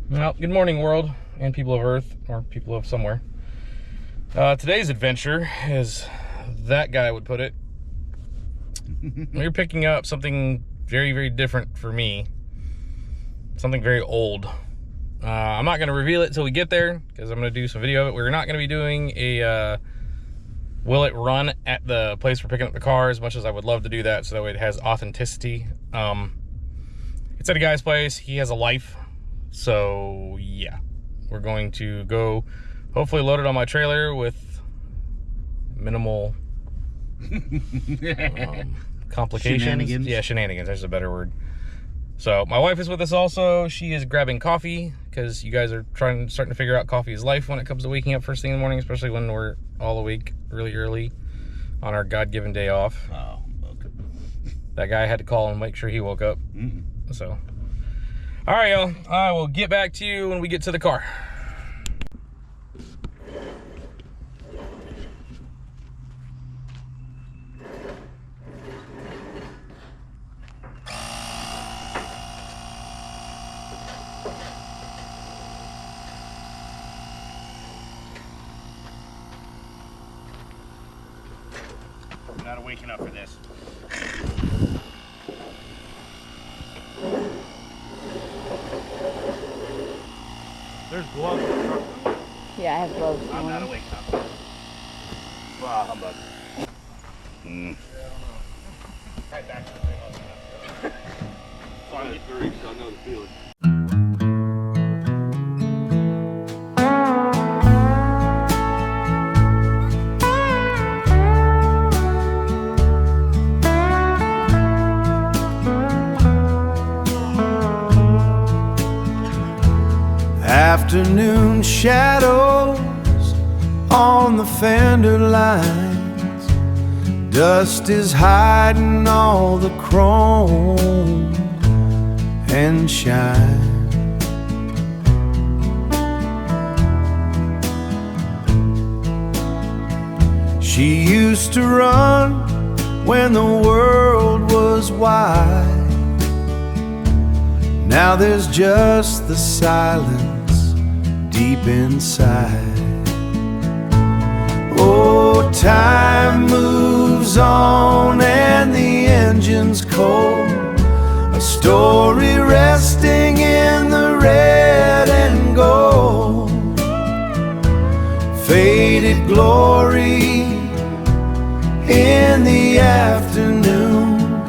Well, good morning, world and people of Earth, or people of somewhere. Today's adventure, as that guy would put it, we're picking up something very, very different for me. Something very old. I'm not going to reveal it until we get there, because I'm going to do some video of it. We're not going to be doing a will it run at the place we're picking up the car, as much as I would love to do that, so that way it has authenticity. It's at a guy's place. He has a life. So yeah, we're going to go hopefully load it on my trailer with minimal complications. Shenanigans. Yeah, shenanigans, there's a better word. So my wife is with us also. She is grabbing coffee, because you guys are starting to figure out coffee is life when it comes to waking up first thing in the morning, especially when we're all awake really early on our God-given day off. Oh, okay. That guy had to call and make sure he woke up. So all right, y'all. I will get back to you when we get to the car. I'm not waking up for this. There's gloves in the truck. Yeah, I have gloves. I'm not awake up. Wow, humbug. Right back to the thing. So I'm 3, so I know the feeling. Afternoon shadows on the fender lines. Dust is hiding all the chrome and shine. She used to run when the world was wide. Now there's just the silence deep inside. Oh, time moves on and the engine's cold. A story resting in the red and gold. Faded glory in the afternoon,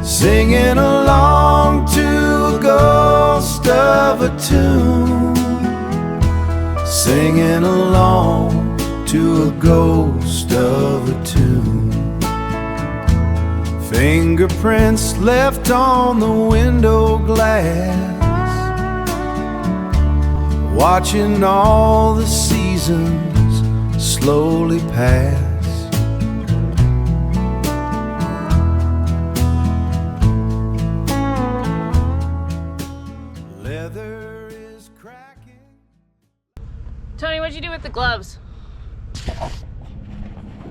singing along to a ghost of a tune. Singing along to a ghost of a tune. Fingerprints left on the window glass, watching all the seasons slowly pass. Leather is cracking. Tony, what'd you do with the gloves?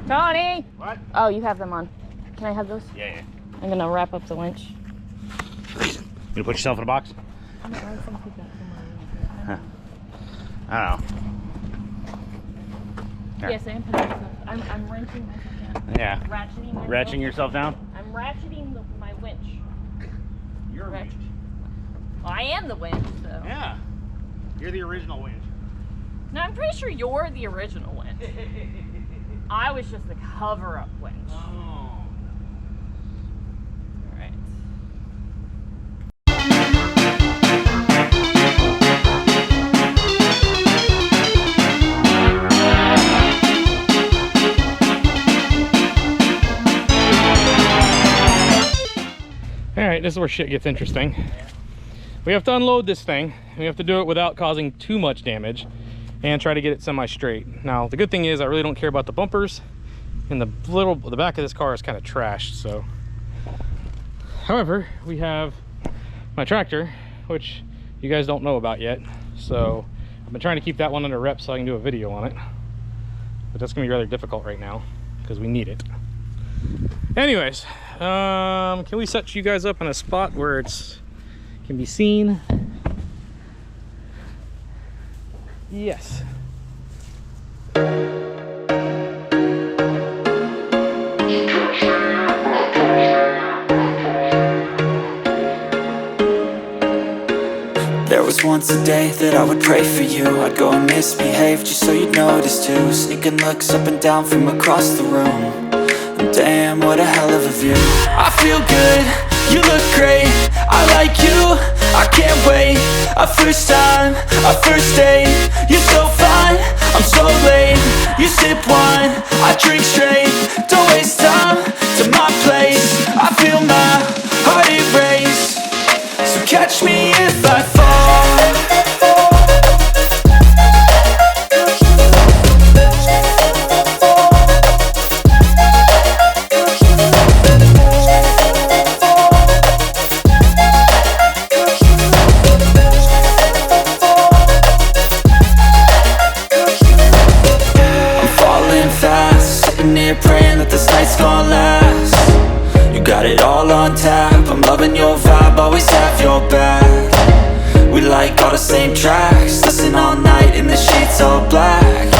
Tony! What? Oh, you have them on. Can I have those? Yeah. I'm gonna wrap up the winch. You gonna put yourself in a box? I'm not wearing some people Huh. I don't know. Yes, I am putting myself. I'm wrenching myself down. Yeah. Ratcheting myself. Ratcheting yourself down? I'm ratcheting my winch. You're a winch. Well, I am the winch, so. Yeah. You're the original winch. No, I'm pretty sure you're the original winch. I was just the cover-up winch. Oh. All right. All right, this is where shit gets interesting. We have to unload this thing. We have to do it without causing too much damage and try to get it semi-straight. Now, the good thing is I really don't care about the bumpers, and the back of this car is kind of trashed, so. However, we have my tractor, which you guys don't know about yet. So I've been trying to keep that one under wraps so I can do a video on it. But that's gonna be rather difficult right now because we need it. Anyways, can we set you guys up in a spot where it's can be seen? Yes. There was once a day that I would pray for you. I'd go and misbehave just so you'd notice too. Sneaking looks up and down from across the room. And damn, what a hell of a view. I feel good, you look great, I like you, I can't wait. A first time, a first date. You're so fine, I'm so late. You sip wine, I drink straight. Don't waste time to my place. I feel my heart erase. So catch me if I fall. I'm falling fast, sitting here praying that this night's gonna last. You got it all on tap, I'm loving your vibe, always have your back. We like all the same tracks, listen all night in the sheets all black.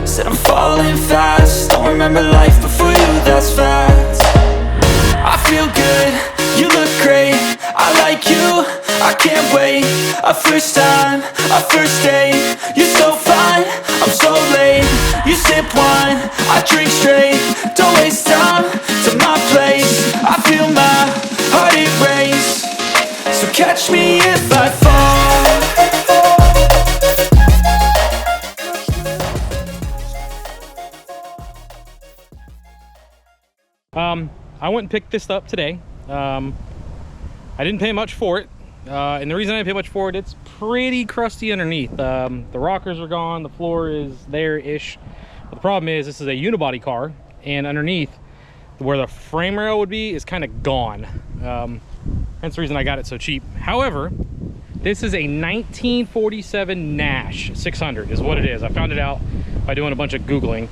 Said I'm falling fast, don't remember life before you, that's fact. I feel good, you look great, I like you, I can't wait. A first time, a first date. You're so fine, I'm so late. You sip wine, I drink straight. Don't waste time to my place. I feel my heart erase. So catch me if I fall. I went and picked this up today. I didn't pay much for it. And the reason I didn't pay much for it, it's pretty crusty underneath. The rockers are gone, the floor is there-ish. But the problem is this is a unibody car, and underneath where the frame rail would be is kind of gone. Hence the reason I got it so cheap. However, this is a 1947 Nash 600 is what it is. I found it out by doing a bunch of Googling.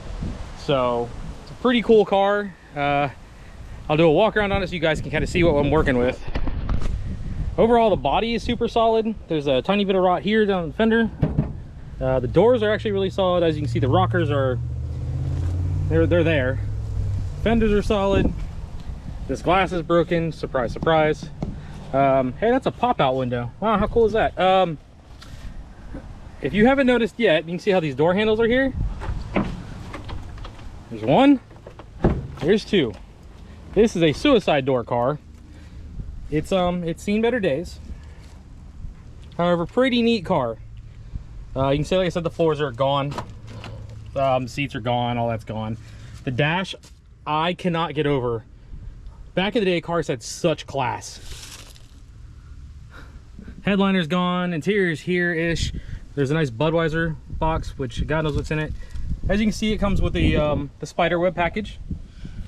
So it's a pretty cool car. I'll do a walk around on it so you guys can kind of see what I'm working with. Overall, the body is super solid. There's a tiny bit of rot here down the fender. The doors are actually really solid. As you can see, the rockers are, they're there. Fenders are solid. This glass is broken, surprise, surprise. Hey, that's a pop-out window. Wow, how cool is that? If you haven't noticed yet, you can see how these door handles are here. There's one, there's two. This is a suicide door car. It's seen better days. However, pretty neat car. You can see, like I said, the floors are gone. The seats are gone, all that's gone. The dash, I cannot get over. Back in the day, cars had such class. Headliner's gone, interior's here-ish. There's a nice Budweiser box, which God knows what's in it. As you can see, it comes with the spider web package.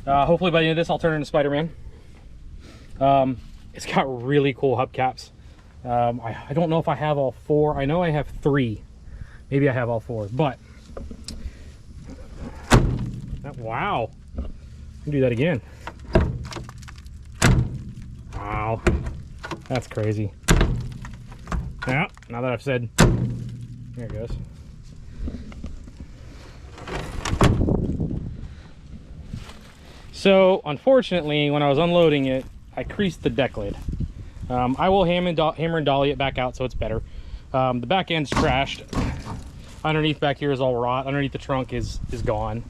Hopefully by the end of this, I'll turn it into Spider-Man. It's got really cool hubcaps. I don't know if I have all four. I know I have three. Maybe I have all four, but wow. I can do that again. Wow, that's crazy. Yeah, now that I've said, there it goes. So unfortunately, when I was unloading it, I creased the deck lid. I will hammer and dolly it back out so it's better. The back end's trashed. Underneath back here is all rot. Underneath the trunk is gone.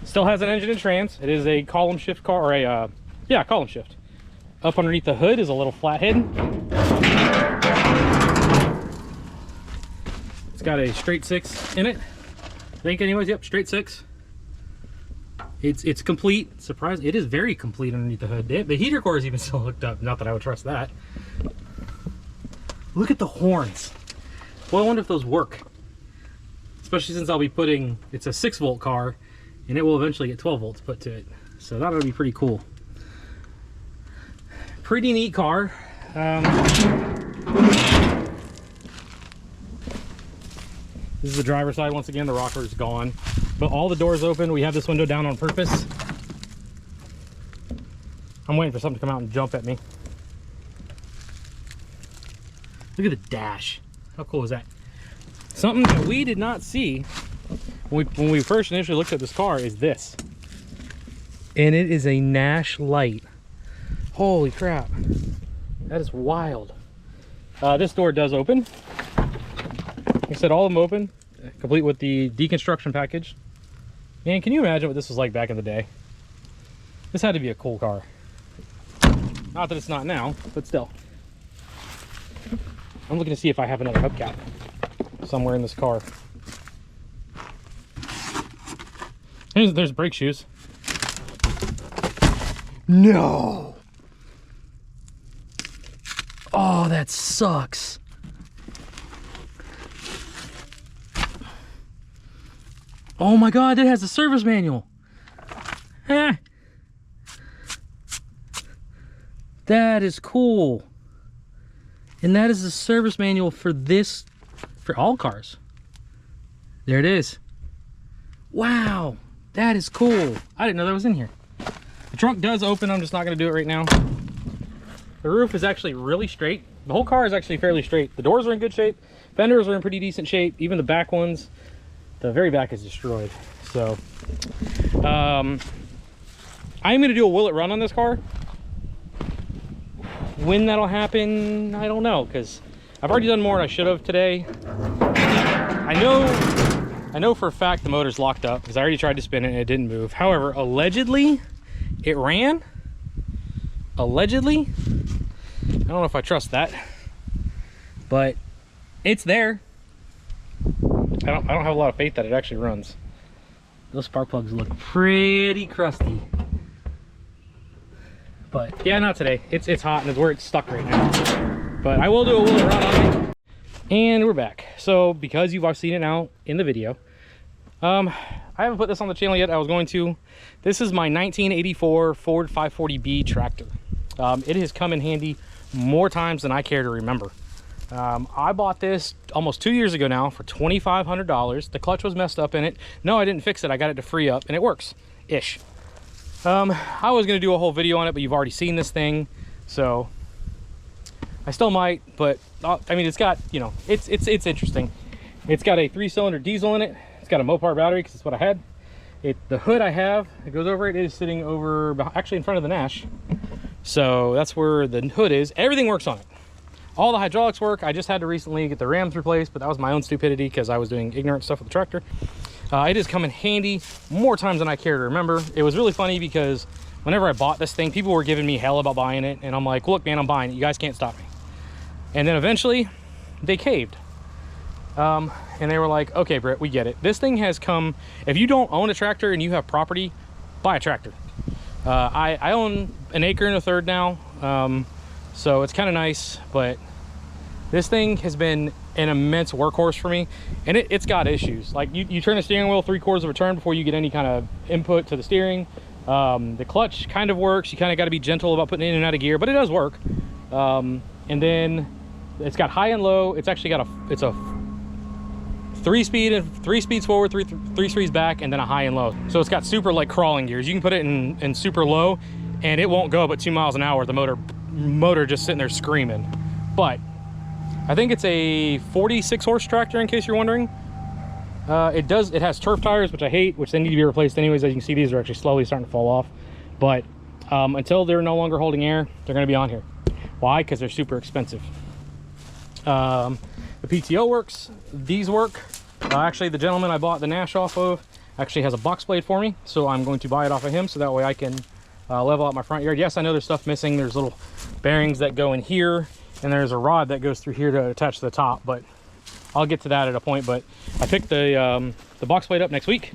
Still has an engine and trans. It is a column shift car, or a yeah, column shift. Up underneath the hood is a little flathead. It's got a straight six in it. I think anyways, yep, straight six. It's complete. Surprise! It is very complete underneath the hood. The heater core is even still hooked up. Not that I would trust that. Look at the horns. Well, I wonder if those work. Especially since I'll be putting, it's a 6-volt car, and it will eventually get 12 volts put to it. So that would be pretty cool. Pretty neat car. This is the driver's side once again. The rocker is gone, but all the doors open. We have this window down on purpose. I'm waiting for something to come out and jump at me. Look at the dash. How cool is that? Something that we did not see when we first initially looked at this car is this. And it is a Nash light. Holy crap. That is wild. This door does open. Like I said, all of them open, complete with the deconstruction package. Man, can you imagine what this was like back in the day? This had to be a cool car. Not that it's not now, but still. I'm looking to see if I have another hubcap somewhere in this car. There's brake shoes. No! Oh, that sucks. Oh my God, it has a service manual. Eh. That is cool. And that is the service manual for this, for all cars. There it is. Wow, that is cool. I didn't know that was in here. The trunk does open, I'm just not gonna do it right now. The roof is actually really straight. The whole car is actually fairly straight. The doors are in good shape. Fenders are in pretty decent shape. Even the back ones, the very back is destroyed. So, I'm gonna do a will it run on this car. When that'll happen, I don't know, because I've already done more than I should have today. I know for a fact the motor's locked up because I already tried to spin it and it didn't move. However, allegedly, it ran. Allegedly. I don't know if I trust that, but it's there. I don't have a lot of faith that it actually runs. Those spark plugs look pretty crusty. But yeah, not today. It's hot and it's where it's stuck right now. But I will do a will it run on it. And we're back. So because you've seen it now in the video, I haven't put this on the channel yet. I was going to. This is my 1984 Ford 540B tractor. It has come in handy more times than I care to remember. I bought this almost 2 years ago now for $2,500. The clutch was messed up in it. No, I didn't fix it. I got it to free up and it works ish. I was going to do a whole video on it, but you've already seen this thing, so I still might. But I mean, it's got, you know, it's interesting. It's got a 3-cylinder diesel in it. It's got a Mopar battery because it's what I had. The hood I have, it goes over it. It is sitting over, actually in front of the Nash. So that's where the hood is. Everything works on it. All the hydraulics work. I just had to recently get the rams replaced, but that was my own stupidity because I was doing ignorant stuff with the tractor. It has come in handy more times than I care to remember. It was really funny because whenever I bought this thing, people were giving me hell about buying it. And I'm like, look, man, I'm buying it. You guys can't stop me. And then eventually they caved. And they were like, okay, Britt, we get it. This thing has come, if you don't own a tractor and you have property, buy a tractor. I own 1.3 acres now. So it's kind of nice, but this thing has been an immense workhorse for me, and it's got issues. Like you turn the steering wheel 3/4 of a turn before you get any kind of input to the steering. The clutch kind of works. You kind of got to be gentle about putting it in and out of gear, but it does work. And then it's got high and low. It's actually got it's a 3-speed and 3 speeds forward, 3 speeds back, and then a high and low. So it's got super like crawling gears. You can put it in super low and it won't go but 2 miles an hour. The motor just sitting there screaming. But I think it's a 46 horse tractor, in case you're wondering. It has turf tires, which I hate, which they need to be replaced anyways. As you can see, these are actually slowly starting to fall off. But until they're no longer holding air, they're going to be on here. Why? Because they're super expensive. The PTO works. These work. Actually, the gentleman I bought the Nash off of actually has a box blade for me, so I'm going to buy it off of him, so that way I can level out my front yard. Yes, I know there's stuff missing. There's little bearings that go in here, and there's a rod that goes through here to attach to the top, but I'll get to that at a point. But I picked the box blade up next week.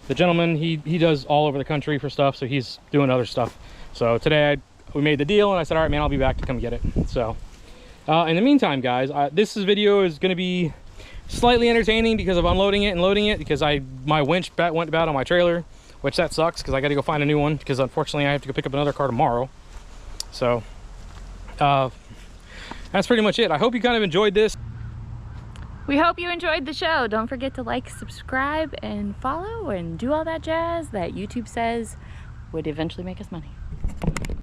The gentleman, he does all over the country for stuff, so he's doing other stuff. So today we made the deal, and I said, all right, man, I'll be back to come get it. So in the meantime, guys, this video is going to be slightly entertaining because of unloading it and loading it, because my winch went bad on my trailer, which that sucks because I got to go find a new one, because unfortunately I have to go pick up another car tomorrow. So that's pretty much it. I hope you kind of enjoyed this. We hope you enjoyed the show. Don't forget to like, subscribe, and follow, and do all that jazz that YouTube says would eventually make us money.